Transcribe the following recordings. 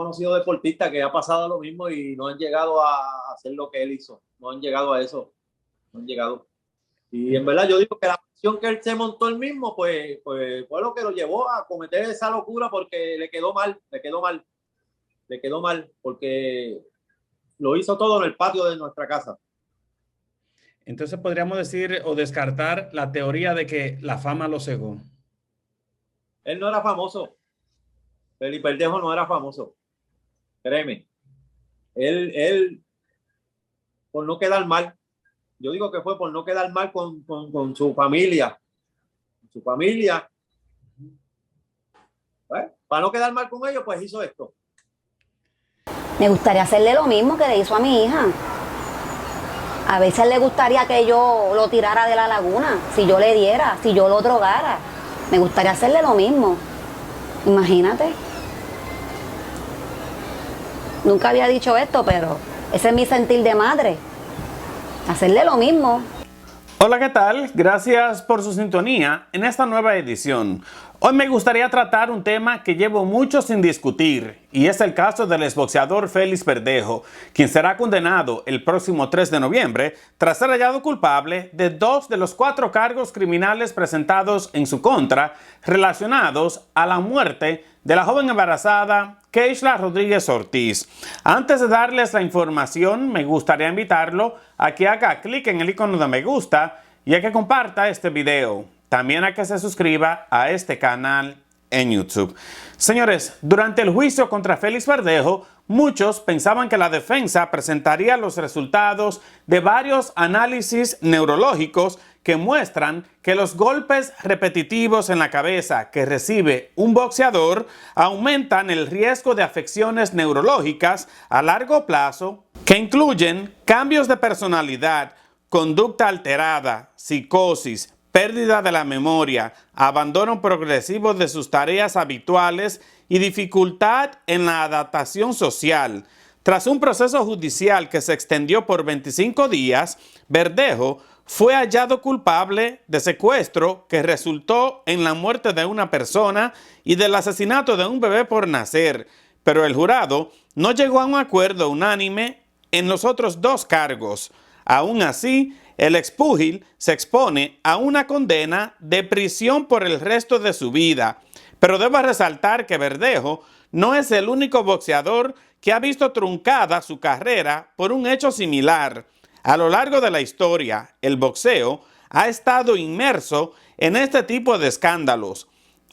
conocido deportistas que ha pasado lo mismo y no han llegado a hacer lo que él hizo. No han llegado a eso. No han llegado. Y en verdad yo digo que la presión que él se montó él mismo, pues fue lo que lo llevó a cometer esa locura, porque le quedó mal, porque lo hizo todo en el patio de nuestra casa. Entonces podríamos decir o descartar la teoría de que la fama lo cegó. Él no era famoso. Felipe Verdejo no era famoso. Créeme. Él por no quedar mal. Yo digo que fue por no quedar mal con su familia. Su familia. Para no quedar mal con ellos, pues hizo esto. Me gustaría hacerle lo mismo que le hizo a mi hija. A veces le gustaría que yo lo tirara de la laguna, si yo le diera, si yo lo drogara. Me gustaría hacerle lo mismo. Imagínate. Nunca había dicho esto, pero ese es mi sentir de madre. Hacerle lo mismo. Hola, ¿qué tal? Gracias por su sintonía en esta nueva edición. Hoy me gustaría tratar un tema que llevo mucho sin discutir, y es el caso del exboxeador Félix Verdejo, quien será condenado el próximo 3 de noviembre tras ser hallado culpable de 2 de los 4 cargos criminales presentados en su contra relacionados a la muerte de la joven embarazada Keishla Rodríguez Ortiz. Antes de darles la información, me gustaría invitarlo a que haga clic en el icono de me gusta y a que comparta este video. También a que se suscriba a este canal en YouTube. Señores, durante el juicio contra Félix Verdejo, muchos pensaban que la defensa presentaría los resultados de varios análisis neurológicos que muestran que los golpes repetitivos en la cabeza que recibe un boxeador aumentan el riesgo de afecciones neurológicas a largo plazo que incluyen cambios de personalidad, conducta alterada, psicosis, pérdida de la memoria, abandono progresivo de sus tareas habituales y dificultad en la adaptación social. Tras un proceso judicial que se extendió por 25 días, Verdejo fue hallado culpable de secuestro que resultó en la muerte de una persona y del asesinato de un bebé por nacer, pero el jurado no llegó a un acuerdo unánime en los otros 2 cargos. Aún así, el expúgil se expone a una condena de prisión por el resto de su vida. Pero debo resaltar que Verdejo no es el único boxeador que ha visto truncada su carrera por un hecho similar. A lo largo de la historia, el boxeo ha estado inmerso en este tipo de escándalos.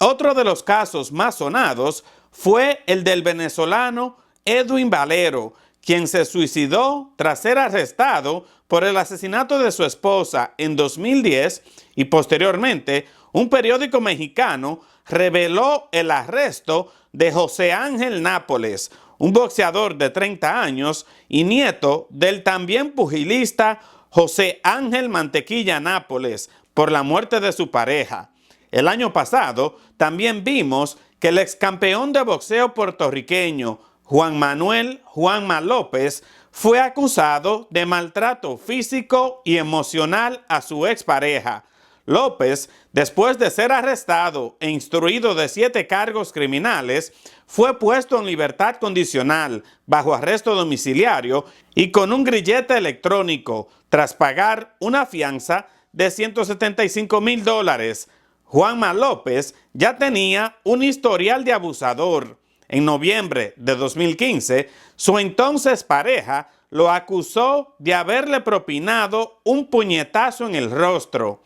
Otro de los casos más sonados fue el del venezolano Edwin Valero, quien se suicidó tras ser arrestado por el asesinato de su esposa en 2010 y posteriormente un periódico mexicano reveló el arresto de José Ángel Nápoles, un boxeador de 30 años y nieto del también pugilista José Ángel Mantequilla Nápoles, por la muerte de su pareja. El año pasado también vimos que el ex campeón de boxeo puertorriqueño Juan Manuel Juanma López fue acusado de maltrato físico y emocional a su expareja. López, después de ser arrestado e instruido de 7 cargos criminales, fue puesto en libertad condicional, bajo arresto domiciliario y con un grillete electrónico, tras pagar una fianza de $175,000. Juanma López ya tenía un historial de abusador. En noviembre de 2015, su entonces pareja lo acusó de haberle propinado un puñetazo en el rostro.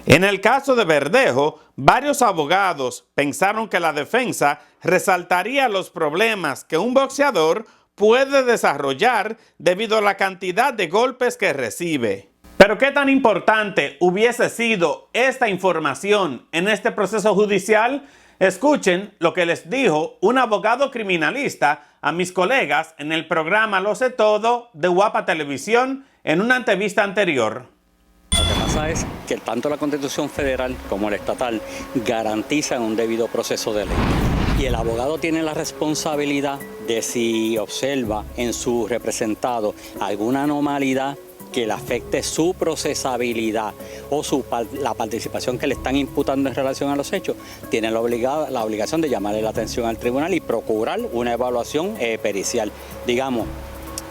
En el caso de Verdejo, varios abogados pensaron que la defensa resaltaría los problemas que un boxeador puede desarrollar debido a la cantidad de golpes que recibe. Pero ¿qué tan importante hubiese sido esta información en este proceso judicial? Escuchen lo que les dijo un abogado criminalista a mis colegas en el programa Lo Sé Todo de Guapa Televisión en una entrevista anterior. Lo que pasa es que tanto la Constitución federal como la estatal garantizan un debido proceso de ley. Y el abogado tiene la responsabilidad de, si observa en su representado alguna anormalidad que le afecte su procesabilidad o la participación que le están imputando en relación a los hechos, tiene la obligación de llamarle la atención al tribunal y procurar una evaluación pericial. Digamos,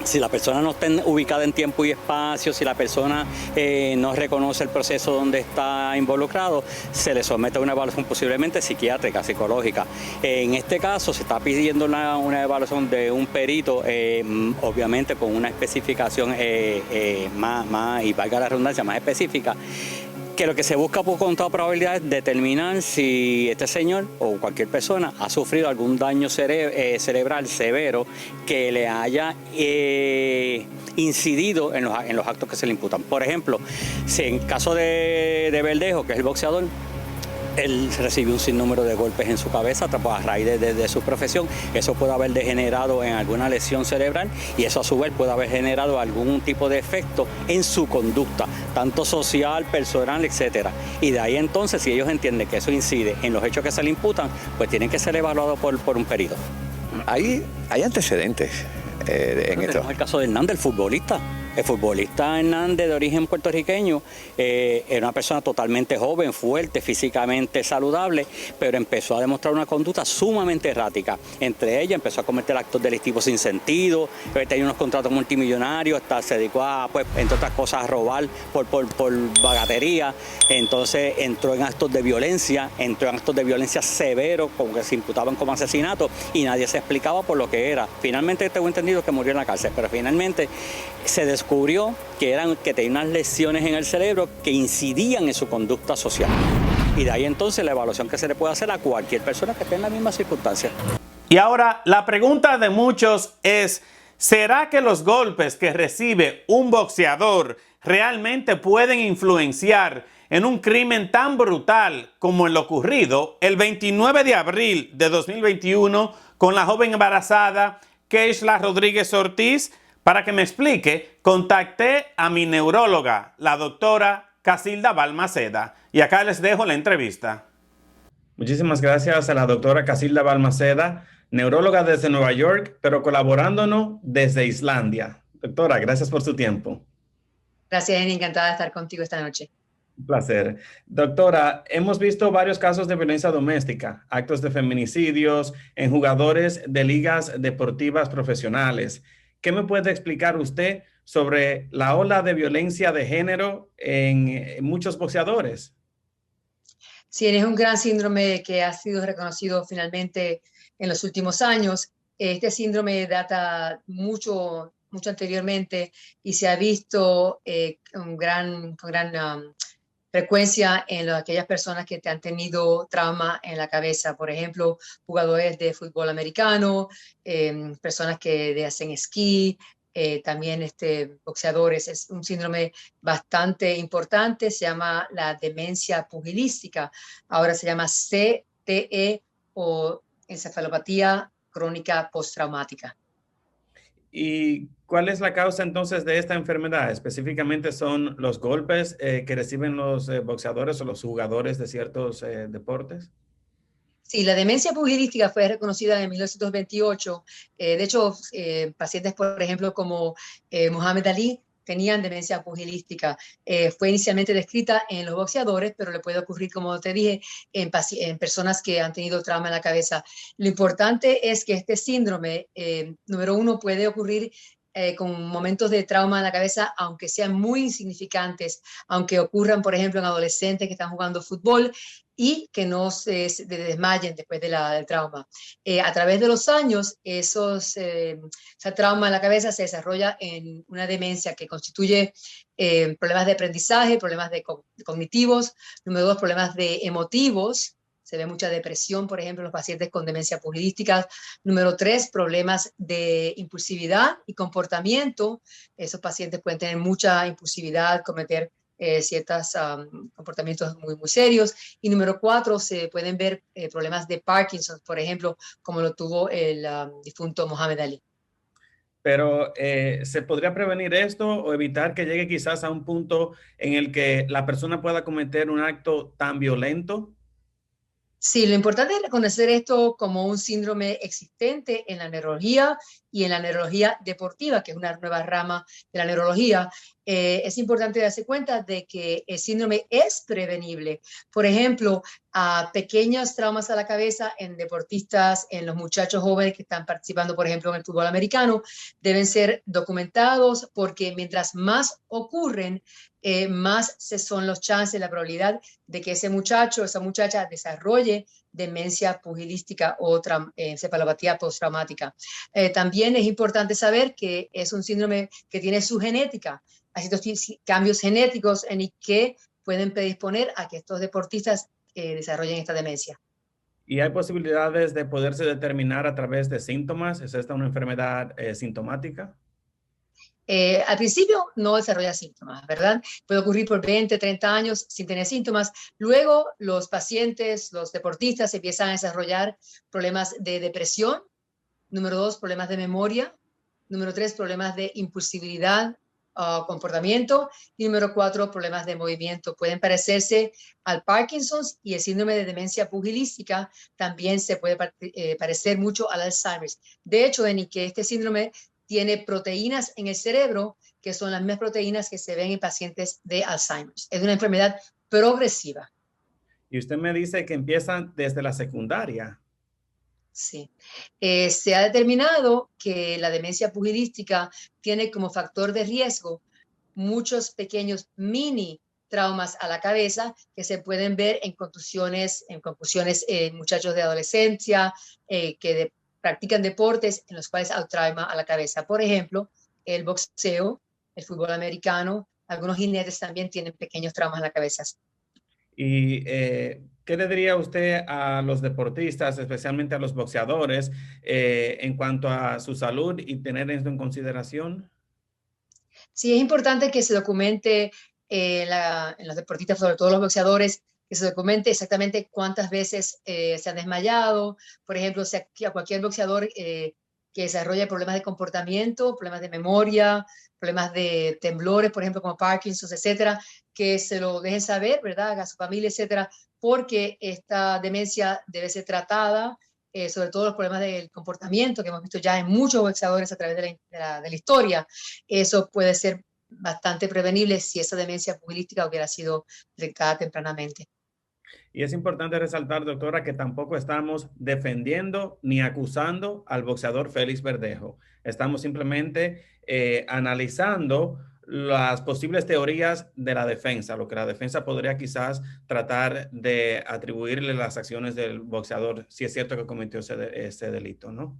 si la persona no está ubicada en tiempo y espacio, si la persona no reconoce el proceso donde está involucrado, se le somete a una evaluación posiblemente psiquiátrica, psicológica. En este caso se está pidiendo una evaluación de un perito, obviamente con una especificación más, y valga la redundancia, más específica, que lo que se busca con toda probabilidad es determinar si este señor o cualquier persona ha sufrido algún daño cerebral severo que le haya incidido en los actos que se le imputan. Por ejemplo, si en caso de Verdejo, que es el boxeador, él recibió un sinnúmero de golpes en su cabeza a raíz de su profesión. Eso puede haber degenerado en alguna lesión cerebral y eso a su vez puede haber generado algún tipo de efecto en su conducta, tanto social, personal, etcétera. Y de ahí entonces, si ellos entienden que eso incide en los hechos que se le imputan, pues tienen que ser evaluados por un perito. Hay antecedentes en esto. Tenemos el caso de Hernández, el futbolista. El futbolista Hernández, de origen puertorriqueño, era una persona totalmente joven, fuerte, físicamente saludable, pero empezó a demostrar una conducta sumamente errática. Entre ellas empezó a cometer actos delictivos sin sentido, tenía unos contratos multimillonarios, hasta se dedicó a, pues, entre otras cosas, a robar por bagatería. Entonces entró en actos de violencia, severos, como que se imputaban como asesinato, y nadie se explicaba por lo que era. Finalmente tengo entendido que murió en la cárcel, pero finalmente se descubrió que tenía unas lesiones en el cerebro que incidían en su conducta social. Y de ahí entonces la evaluación que se le puede hacer a cualquier persona que esté en la misma circunstancia. Y ahora la pregunta de muchos es, ¿será que los golpes que recibe un boxeador realmente pueden influenciar en un crimen tan brutal como el ocurrido el 29 de abril de 2021 con la joven embarazada Keishla Rodríguez Ortiz? Para que me explique, contacté a mi neuróloga, la doctora Casilda Balmaceda, y acá les dejo la entrevista. Muchísimas gracias a la doctora Casilda Balmaceda, neuróloga desde Nueva York, pero colaborándonos desde Islandia. Doctora, gracias por su tiempo. Gracias, Jenny. Encantada de estar contigo esta noche. Un placer. Doctora, hemos visto varios casos de violencia doméstica, actos de feminicidios en jugadores de ligas deportivas profesionales. ¿Qué me puede explicar usted sobre la ola de violencia de género en muchos boxeadores? Sí, es un gran síndrome que ha sido reconocido finalmente en los últimos años. Este síndrome data mucho anteriormente y se ha visto con gran frecuencia en aquellas personas que han tenido trauma en la cabeza. Por ejemplo, jugadores de fútbol americano, personas que hacen esquí, también boxeadores. Es un síndrome bastante importante, se llama la demencia pugilística. Ahora se llama CTE o encefalopatía crónica postraumática. ¿Y cuál es la causa entonces de esta enfermedad? Específicamente son los golpes que reciben los boxeadores o los jugadores de ciertos deportes. Sí, la demencia pugilística fue reconocida en 1928. De hecho, pacientes, por ejemplo, como Muhammad Ali, tenían demencia pugilística. Fue inicialmente descrita en los boxeadores, pero le puede ocurrir, como te dije, en personas que han tenido trauma en la cabeza. Lo importante es que este síndrome, número uno, puede ocurrir con momentos de trauma en la cabeza, aunque sean muy insignificantes, aunque ocurran, por ejemplo, en adolescentes que están jugando fútbol y que no se desmayen después del trauma. A través de los años, ese trauma en la cabeza se desarrolla en una demencia que constituye problemas de aprendizaje, problemas cognitivos, número dos, problemas de emotivos. Se ve mucha depresión, por ejemplo, en los pacientes con demencia pugilística. Número 3, problemas de impulsividad y comportamiento. Esos pacientes pueden tener mucha impulsividad, cometer ciertos comportamientos muy, muy serios. Y número 4, se pueden ver problemas de Parkinson, por ejemplo, como lo tuvo el difunto Muhammad Ali. Pero, ¿se podría prevenir esto o evitar que llegue quizás a un punto en el que la persona pueda cometer un acto tan violento? Sí, lo importante es reconocer esto como un síndrome existente en la neurología y en la neurología deportiva, que es una nueva rama de la neurología, es importante darse cuenta de que el síndrome es prevenible. Por ejemplo, a pequeños traumas a la cabeza en deportistas, en los muchachos jóvenes que están participando, por ejemplo, en el fútbol americano, deben ser documentados porque mientras más ocurren, más son los chances, la probabilidad de que ese muchacho o esa muchacha desarrolle demencia pugilística o encefalopatía postraumática. También es importante saber que es un síndrome que tiene su genética. Hay ciertos cambios genéticos en el que pueden predisponer a que estos deportistas desarrollen esta demencia. ¿Y hay posibilidades de poderse determinar a través de síntomas? ¿Es esta una enfermedad sintomática? Al principio no desarrolla síntomas, ¿verdad? Puede ocurrir por 20, 30 años sin tener síntomas. Luego los pacientes, los deportistas empiezan a desarrollar problemas de depresión. Número 2, problemas de memoria. Número 3, problemas de impulsividad, comportamiento. Y número 4, problemas de movimiento. Pueden parecerse al Parkinson's, y el síndrome de demencia pugilística también se puede parecer mucho al Alzheimer's. De hecho, Denis, que este síndrome tiene proteínas en el cerebro que son las mismas proteínas que se ven en pacientes de Alzheimer's. Es una enfermedad progresiva. Y usted me dice que empiezan desde la secundaria. Sí. Se ha determinado que la demencia pugilística tiene como factor de riesgo muchos pequeños mini traumas a la cabeza que se pueden ver en contusiones, en muchachos de adolescencia que practican deportes en los cuales hay trauma a la cabeza. Por ejemplo, el boxeo, el fútbol americano, algunos jinetes también tienen pequeños traumas en la cabeza. ¿Y qué le diría usted a los deportistas, especialmente a los boxeadores, en cuanto a su salud y tener esto en consideración? Sí, es importante que se documente en los deportistas, sobre todo los boxeadores, que se documente exactamente cuántas veces se han desmayado. Por ejemplo, a cualquier boxeador que desarrolle problemas de comportamiento, problemas de memoria, problemas de temblores, por ejemplo, como Parkinson's, etcétera, que se lo dejen saber, ¿verdad? A su familia, etcétera, porque esta demencia debe ser tratada, sobre todo los problemas del comportamiento que hemos visto ya en muchos boxeadores a través de la historia. Eso puede ser bastante prevenible si esa demencia pugilística hubiera sido detectada tempranamente. Y es importante resaltar, doctora, que tampoco estamos defendiendo ni acusando al boxeador Félix Verdejo. Estamos simplemente analizando las posibles teorías de la defensa, lo que la defensa podría quizás tratar de atribuirle las acciones del boxeador, si es cierto que cometió ese delito, ¿no?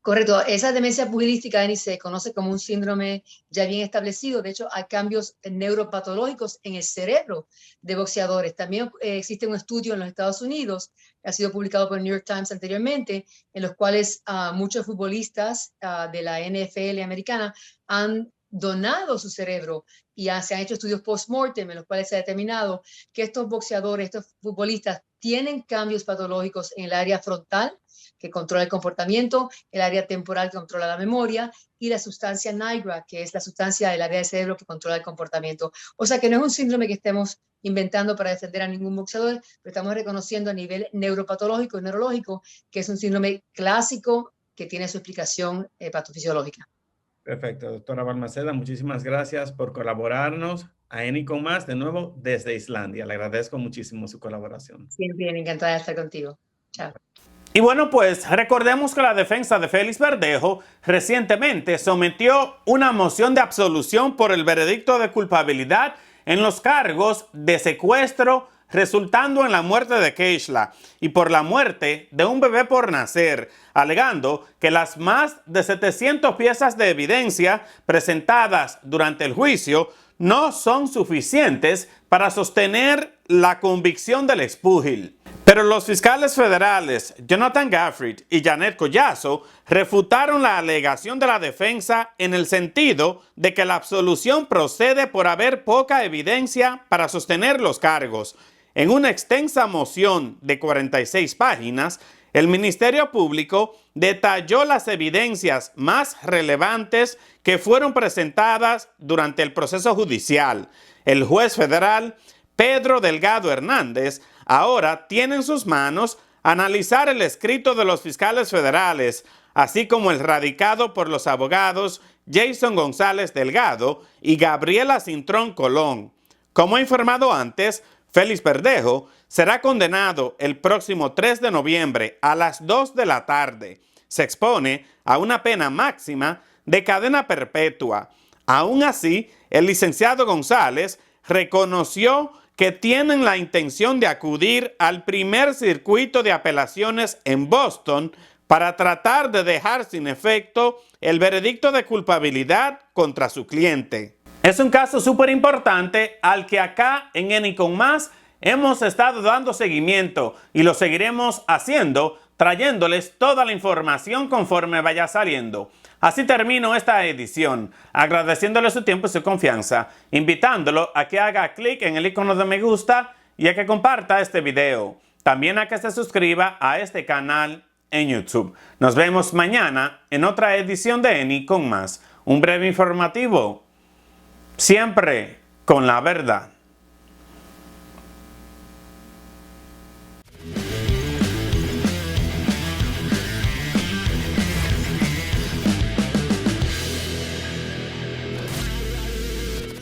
Correcto. Esa demencia pugilística, Denis, se conoce como un síndrome ya bien establecido. De hecho, hay cambios neuropatológicos en el cerebro de boxeadores. También existe un estudio en los Estados Unidos, que ha sido publicado por el New York Times anteriormente, en los cuales muchos futbolistas de la NFL americana han donado su cerebro y se han hecho estudios post-mortem en los cuales se ha determinado que estos boxeadores, estos futbolistas, tienen cambios patológicos en el área frontal, que controla el comportamiento, el área temporal que controla la memoria, y la sustancia NIGRA, que es la sustancia del área del cerebro que controla el comportamiento. O sea que no es un síndrome que estemos inventando para defender a ningún boxeador, pero estamos reconociendo a nivel neuropatológico y neurológico que es un síndrome clásico que tiene su explicación patofisiológica. Perfecto, doctora Balmaceda, muchísimas gracias por colaborarnos. A ENI con más, de nuevo, desde Islandia. Le agradezco muchísimo su colaboración. Bien, encantada de estar contigo. Chao. Y bueno, pues recordemos que la defensa de Félix Verdejo recientemente sometió una moción de absolución por el veredicto de culpabilidad en los cargos de secuestro resultando en la muerte de Keishla y por la muerte de un bebé por nacer, alegando que las más de 700 piezas de evidencia presentadas durante el juicio no son suficientes para sostener la convicción del expúgil. Pero los fiscales federales Jonathan Gafford y Janet Collazo refutaron la alegación de la defensa en el sentido de que la absolución procede por haber poca evidencia para sostener los cargos. En una extensa moción de 46 páginas, el Ministerio Público detalló las evidencias más relevantes que fueron presentadas durante el proceso judicial. El juez federal Pedro Delgado Hernández ahora tiene en sus manos analizar el escrito de los fiscales federales, así como el radicado por los abogados Jason González Delgado y Gabriela Cintrón Colón. Como he informado antes, Félix Verdejo será condenado el próximo 3 de noviembre a las 2 de la tarde. Se expone a una pena máxima de cadena perpetua. Aún así, el licenciado González reconoció que tienen la intención de acudir al primer circuito de apelaciones en Boston para tratar de dejar sin efecto el veredicto de culpabilidad contra su cliente. Es un caso súper importante al que acá en Enicon Más hemos estado dando seguimiento y lo seguiremos haciendo, trayéndoles toda la información conforme vaya saliendo. Así termino esta edición, agradeciéndole su tiempo y su confianza, invitándolo a que haga clic en el icono de me gusta y a que comparta este video. También a que se suscriba a este canal en YouTube. Nos vemos mañana en otra edición de Enicon Más. Un breve informativo, siempre con la verdad.